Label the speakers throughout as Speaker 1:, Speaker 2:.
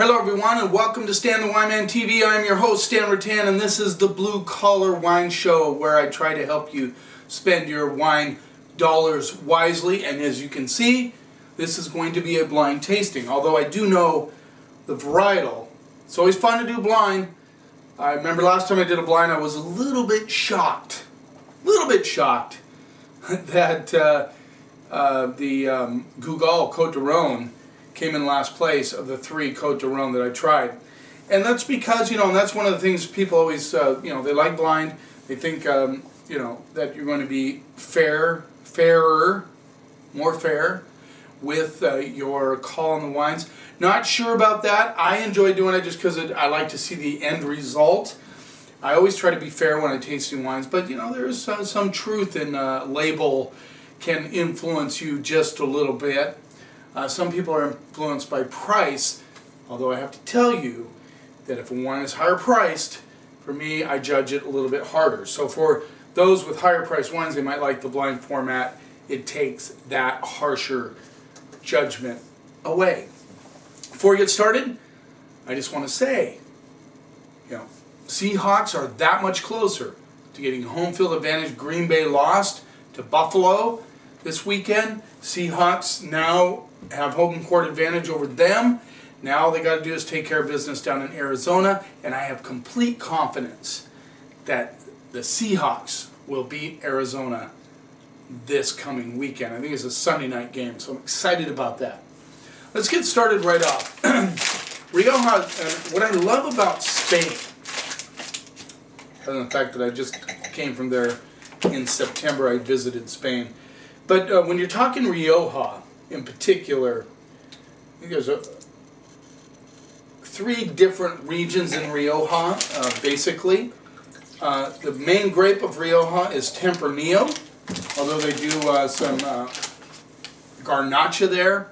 Speaker 1: Hello everyone and welcome to Stan the Wineman TV. I'm your host Stan Rattan and this is the Blue Collar Wine Show where I try to help you spend your wine dollars wisely. And as you can see, this is going to be a blind tasting. Although I do know the varietal. It's always fun to do blind. I remember last time I did a blind I was a little bit shocked. That the Gugal Côte de Rhône came in last place of the 3 Côte de Rhône that I tried. And that's because, and that's one of the things people always, they like blind. They think, that you're going to be more fair with your call on the wines. Not sure about that. I enjoy doing it just because I like to see the end result. I always try to be fair when I'm tasting wines, but there's some truth in label can influence you just a little bit. Some people are influenced by price, although I have to tell you that if a wine is higher priced, for me, I judge it a little bit harder. So for those with higher priced wines, they might like the blind format. It takes that harsher judgment away. Before we get started, I just want to say, Seahawks are that much closer to getting home field advantage. Green Bay lost to Buffalo this weekend. Seahawks now have home court advantage over them. Now all they got to do is take care of business down in Arizona, and I have complete confidence that the Seahawks will beat Arizona this coming weekend. I think it's a Sunday night game, so I'm excited about that. Let's get started right off. Rioja, what I love about Spain, other than the fact that I just came from there in September, I visited Spain. But when you're talking Rioja in particular, I think there's 3 different regions in Rioja, basically. The main grape of Rioja is Tempranillo, although they do some Garnacha there.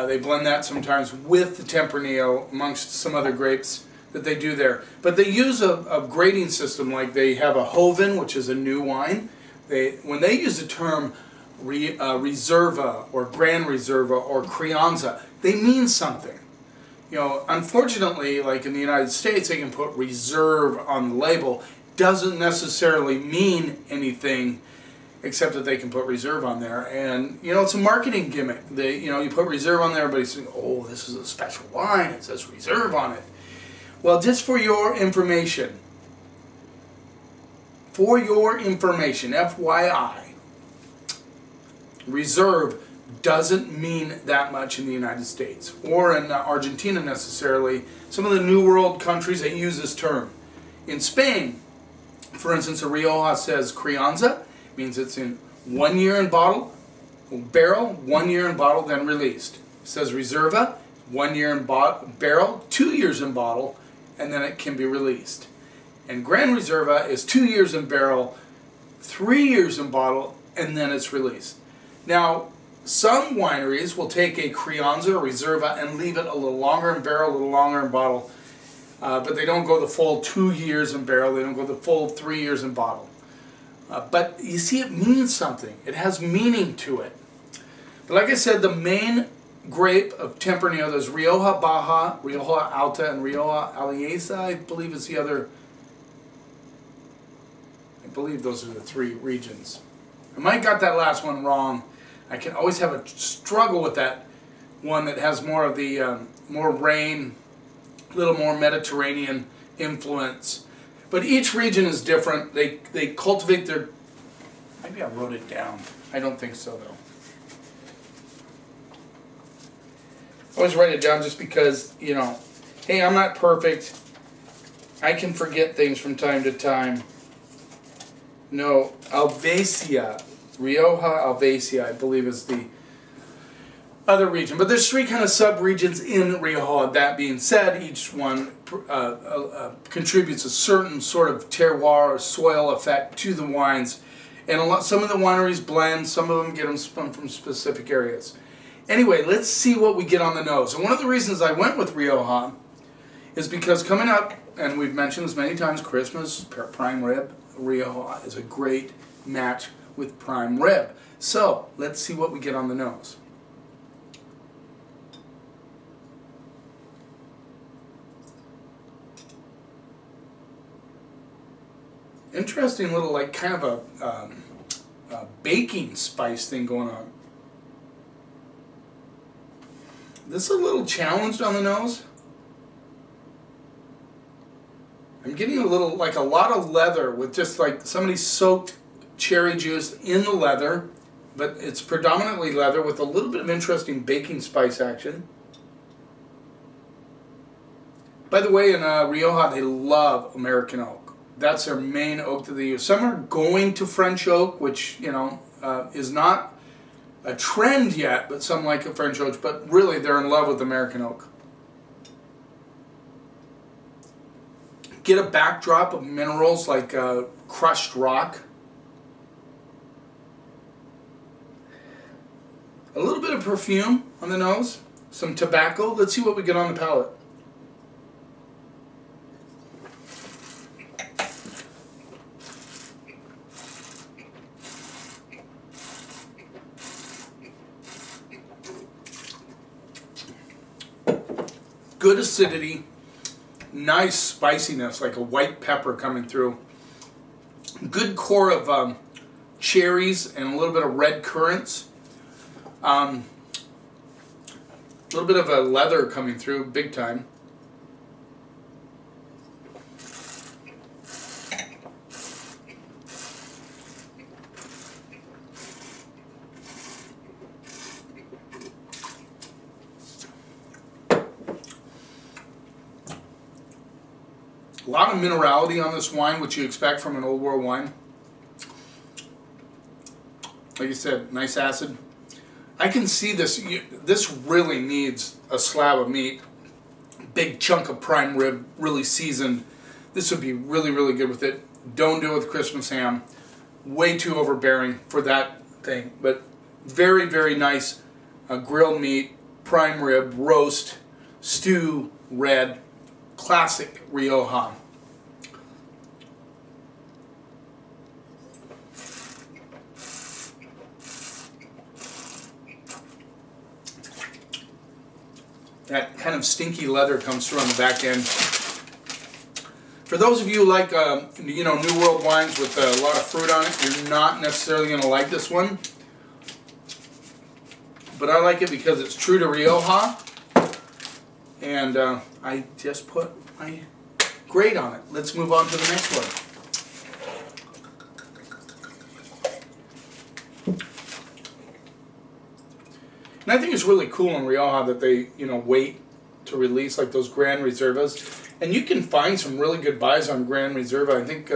Speaker 1: They blend that sometimes with the Tempranillo amongst some other grapes that they do there. But they use a grading system, like they have a Joven, which is a new wine. When they use the term Reserva or Gran Reserva or Crianza, they mean something. Unfortunately, like in the United States, they can put reserve on the label. Doesn't necessarily mean anything except that they can put reserve on there. And, it's a marketing gimmick. You put reserve on there, everybody's saying, oh, this is a special wine. It says reserve on it. Well, just for your information, FYI, reserve doesn't mean that much in the United States or in Argentina necessarily. Some of the New World countries, they use this term. In Spain, for instance, a Rioja says Crianza, means it's in 1 year in barrel, 1 year in bottle, then released. It says Reserva, 1 year in barrel, 2 years in bottle, and then it can be released. And Gran Reserva is 2 years in barrel, 3 years in bottle, and then it's released. Now, some wineries will take a Crianza or Reserva and leave it a little longer in barrel, a little longer in bottle, but they don't go the full 2 years in barrel, they don't go the full 3 years in bottle. But you see, it means something. It has meaning to it. But like I said, the main grape of Tempranillo, there's Rioja Baja, Rioja Alta, and Rioja A Rioja, I believe is the other. I believe those are the 3 regions. I might got that last one wrong. I can always have a struggle with that one that has more of the more rain, a little more Mediterranean influence. But each region is different. They cultivate their. Maybe I wrote it down. I don't think so though. I always write it down just because, hey, I'm not perfect. I can forget things from time to time. No, Alvacia, Rioja Alvacia, I believe is the other region. But there's 3 kind of sub-regions in Rioja. That being said, each one contributes a certain sort of terroir or soil effect to the wines. And some of the wineries blend, some of them get them from specific areas. Anyway, let's see what we get on the nose. And one of the reasons I went with Rioja is because coming up, and we've mentioned this many times, Christmas, prime rib, Rioja is a great match with prime rib. So, let's see what we get on the nose. Interesting little, like, kind of a baking spice thing going on. This is a little challenged on the nose. I'm getting a little, like a lot of leather with just like somebody soaked cherry juice in the leather, but it's predominantly leather with a little bit of interesting baking spice action. By the way, in Rioja, they love American oak. That's their main oak that they use. Some are going to French oak, which, you know, is not a trend yet, but some like a French oak, but really they're in love with American oak. Get a backdrop of minerals like crushed rock. A little bit of perfume on the nose. Some tobacco. Let's see what we get on the palate. Good acidity, nice spiciness, like a white pepper coming through. Good core of cherries and a little bit of red currants. A little bit of a leather coming through, big time. A lot of minerality on this wine, which you expect from an old world wine. Like I said, nice acid. I can see this. This really needs a slab of meat. Big chunk of prime rib, really seasoned. This would be really, really good with it. Don't do it with Christmas ham. Way too overbearing for that thing. But very, very nice grilled meat, prime rib, roast, stew, red. Classic Rioja. That kind of stinky leather comes through on the back end. For those of you who like, you know, New World wines with a lot of fruit on it, you're not necessarily going to like this one. But I like it because it's true to Rioja. And I just put my grade on it. Let's move on to the next one. And I think it's really cool in Rioja that they, you know, wait to release like those Grand Reservas. And you can find some really good buys on Grand Reserva. I think,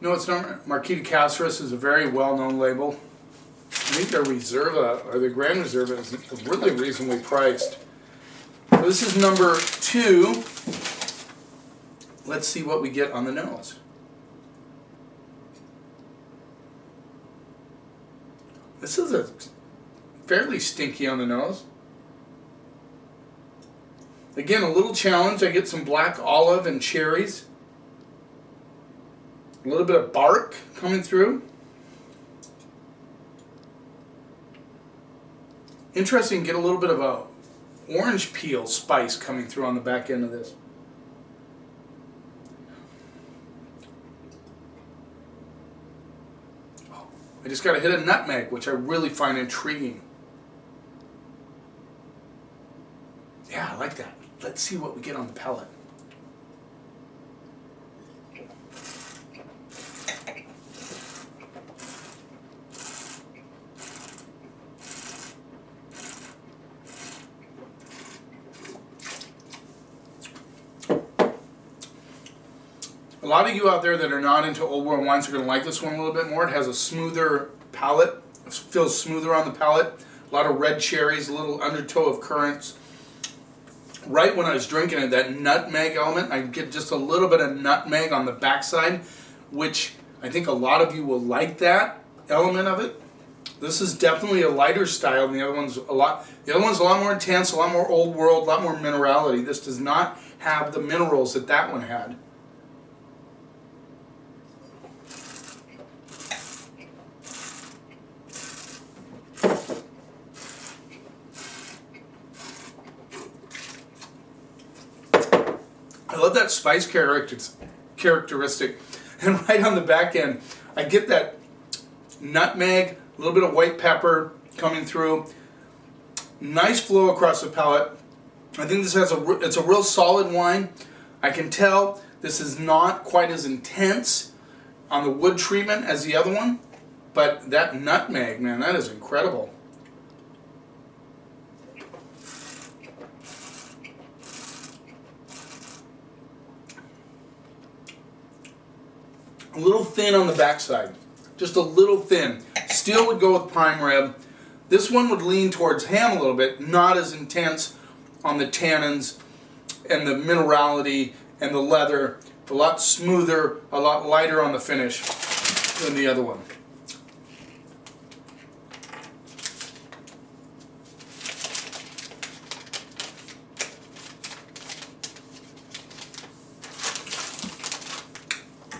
Speaker 1: no, it's not. Marquis de Caceres is a very well-known label. I think their Reserva, or the Grand Reserva, is really reasonably priced. So this is number 2. Let's see what we get on the nose. This is a fairly stinky on the nose. Again, a little challenge. I get some black olive and cherries. A little bit of bark coming through. Interesting, get a little bit of a orange peel spice coming through on the back end of this. Oh, I just got to hit a nutmeg, which I really find intriguing. Yeah, I like that. Let's see what we get on the palate. A lot of you out there that are not into old world wines are going to like this one a little bit more. It has a smoother palate. It feels smoother on the palate. A lot of red cherries, a little undertow of currants. Right when I was drinking it, that nutmeg element, I get just a little bit of nutmeg on the backside, which I think a lot of you will like that element of it. This is definitely a lighter style, and the other one's a lot more intense, a lot more old world, a lot more minerality. This does not have the minerals that one had. I love that spice character. characteristic. And right on the back end, I get that nutmeg, a little bit of white pepper coming through. Nice flow across the palate. I think this has it's a real solid wine. I can tell this is not quite as intense on the wood treatment as the other one, but that nutmeg, man, that is incredible. A little thin on the backside, just a little thin. Still would go with prime rib. This one would lean towards ham a little bit, not as intense on the tannins and the minerality and the leather. A lot smoother, a lot lighter on the finish than the other one.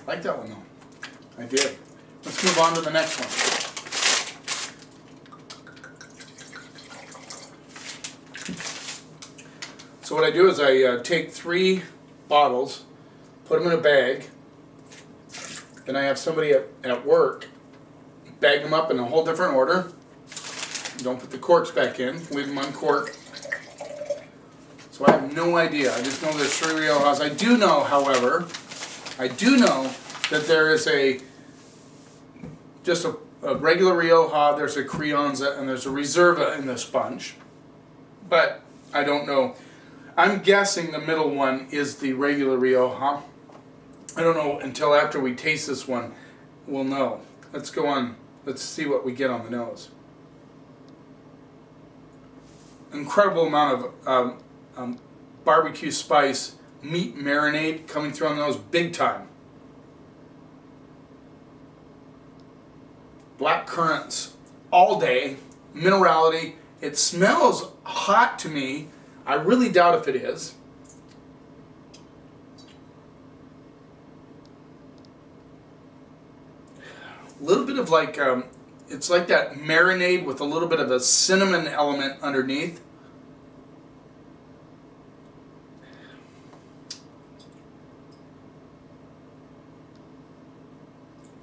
Speaker 1: I like that one though. I did. Let's move on to the next one. So what I do is I take 3 bottles, put them in a bag, then I have somebody at work bag them up in a whole different order. Don't put the corks back in, leave them uncorked. So I have no idea. I just know there's 3 Riojas. I do know, however, that there is just a regular Rioja, there's a Crianza, and there's a Reserva in this bunch. But I don't know. I'm guessing the middle one is the regular Rioja. I don't know until after we taste this one, we'll know. Let's go on. Let's see what we get on the nose. Incredible amount of barbecue spice, meat marinade coming through on the nose, big time. Black currants all day, minerality. It smells hot to me. I really doubt if it is. A little bit of like, it's like that marinade with a little bit of a cinnamon element underneath.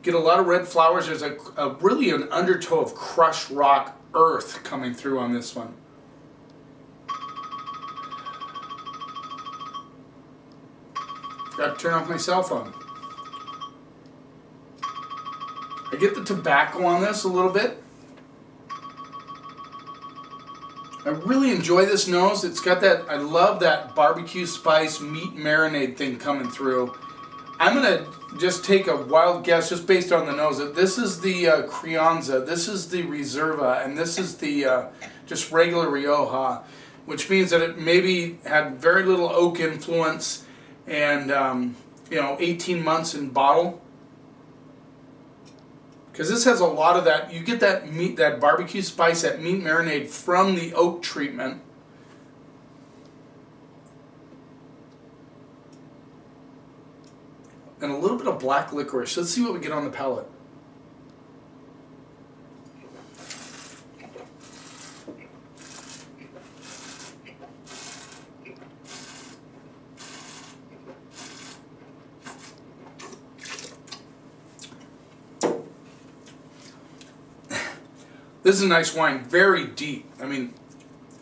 Speaker 1: Get a lot of red flowers. There's really an undertow of crushed rock earth coming through on this one. Got to turn off my cell phone. I get the tobacco on this a little bit. I really enjoy this nose. It's got that, I love that barbecue spice meat marinade thing coming through. I'm going to just take a wild guess just based on the nose that this is the Crianza, this is the Reserva, and this is the just regular Rioja, which means that it maybe had very little oak influence and 18 months in bottle. Because this has a lot of that, you get that meat, that barbecue spice, that meat marinade from the oak treatment. And a little bit of black licorice. Let's see what we get on the palate. This is a nice wine, very deep. I mean,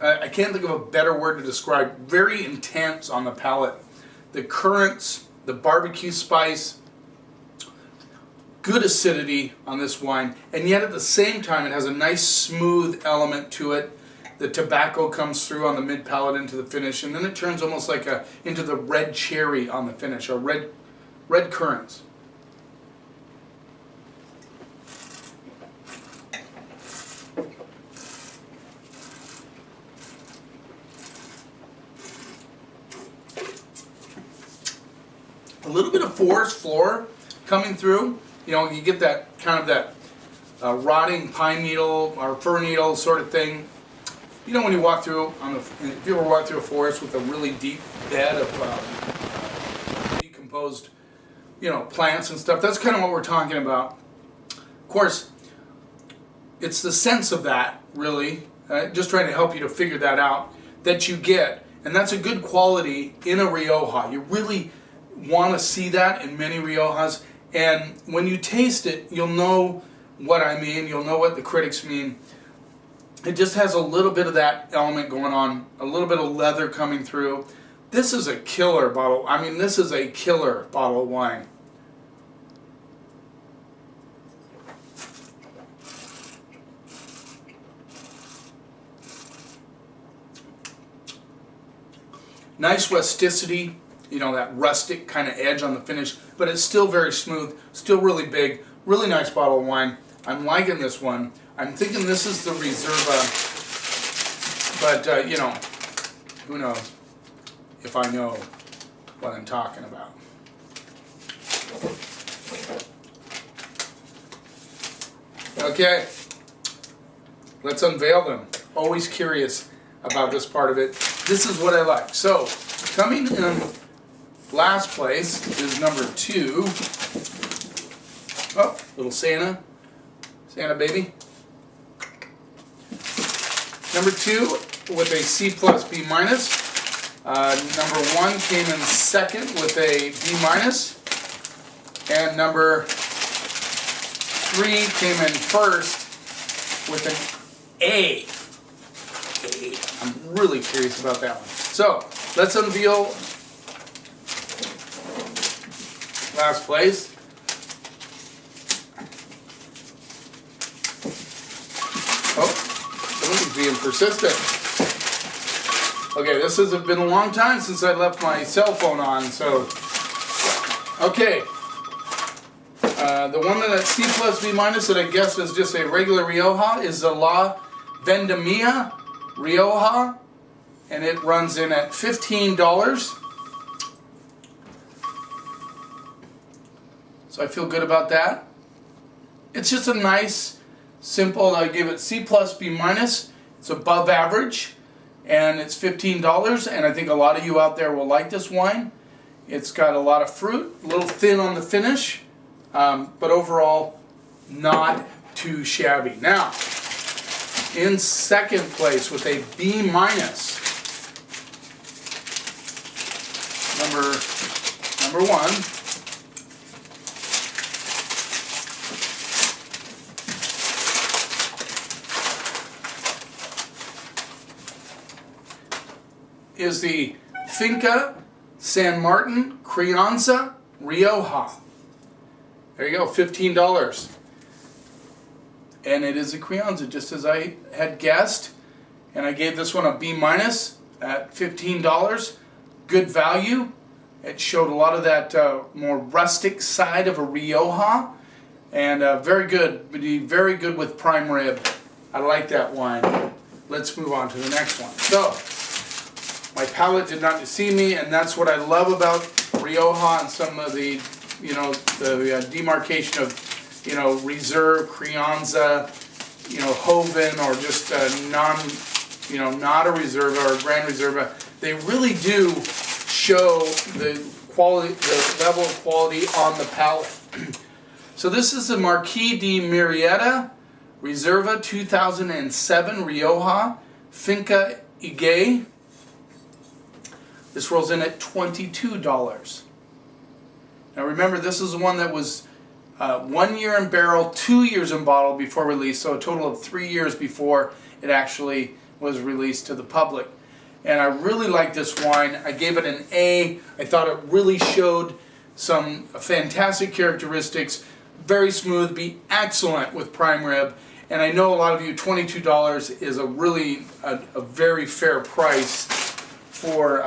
Speaker 1: I can't think of a better word to describe. Very intense on the palate. The currants, the barbecue spice, good acidity on this wine, and yet at the same time it has a nice smooth element to it. The tobacco comes through on the mid palate into the finish, and then it turns almost like into the red cherry on the finish, or red currants. A little bit of forest floor coming through. You know, you get that kind of that rotting pine needle or fir needle sort of thing. You know, when you walk through if you ever walk through a forest with a really deep bed of decomposed, plants and stuff. That's kind of what we're talking about. Of course, it's the sense of that, really. Just trying to help you to figure that out, that you get, and that's a good quality in a Rioja. You really, want to see that in many Riojas. And when you taste it, you'll know what I mean. You'll know what the critics mean. It just has a little bit of that element going on, a little bit of leather coming through. This is a killer bottle. I mean, this is a killer bottle of wine. Nice rusticity, you know, that rustic kind of edge on the finish, but it's still very smooth, still really big, really nice bottle of wine. I'm liking this one. I'm thinking this is the Reserva, but you know, who knows if I know what I'm talking about. Okay, let's unveil them. Always curious about this part of it. This is what I like. So, coming in last place is number 2. Oh, little Santa baby. Number 2 with a C plus B minus. Number 1 came in second with a B minus. And number 3 came in first with an A. I'm really curious about that one. So, let's unveil last place. Oh, somebody's being persistent. Okay, this has been a long time since I left my cell phone on, so. Okay. The one that's C plus B minus that I guess is just a regular Rioja is the La Vendimia Rioja, and it runs in at $15. So I feel good about that. It's just a nice, simple, I give it C plus B minus. It's above average, and it's $15, and I think a lot of you out there will like this wine. It's got a lot of fruit, a little thin on the finish, but overall not too shabby. Now, in second place with a B minus, number 1, is the Finca San Martin Crianza Rioja. There you go, $15. And it is a Crianza, just as I had guessed. And I gave this one a B minus at $15. Good value. It showed a lot of that more rustic side of a Rioja. And very good. Very good with prime rib. I like that wine. Let's move on to the next one. So, my palate did not deceive me, and that's what I love about Rioja and some of the, you know, the demarcation of, you know, Reserve, Crianza, you know, Joven, or just you know, not a Reserva or a Grand Reserva. They really do show the quality, the level of quality on the palate. So this is the Marquis de Murrieta Reserva 2007 Rioja Finca Ige. This rolls in at $22. Now remember, this is the one that was 1 year in barrel, 2 years in bottle before release, so a total of 3 years before it actually was released to the public. And I really like this wine. I gave it an A. I thought it really showed some fantastic characteristics. Very smooth, be excellent with prime rib. And I know a lot of you, $22 is a really a very fair price for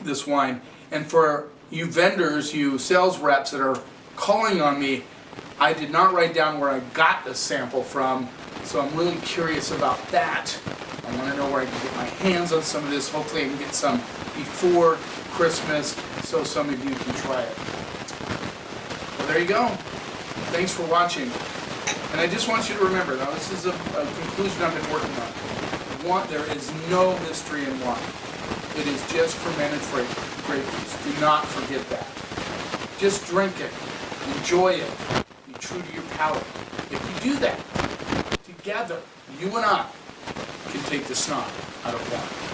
Speaker 1: this wine. And for you vendors, you sales reps that are calling on me, I did not write down where I got the sample from, so I'm really curious about that. I want to know where I can get my hands on some of this. Hopefully I can get some before Christmas so some of you can try it. Well, there you go. Thanks for watching. And I just want you to remember, now this is a conclusion I've been working on. There is no mystery in wine. It is just fermented grape juice. Do not forget that. Just drink it. Enjoy it. Be true to your palate. If you do that, together, you and I can take the snot out of wine.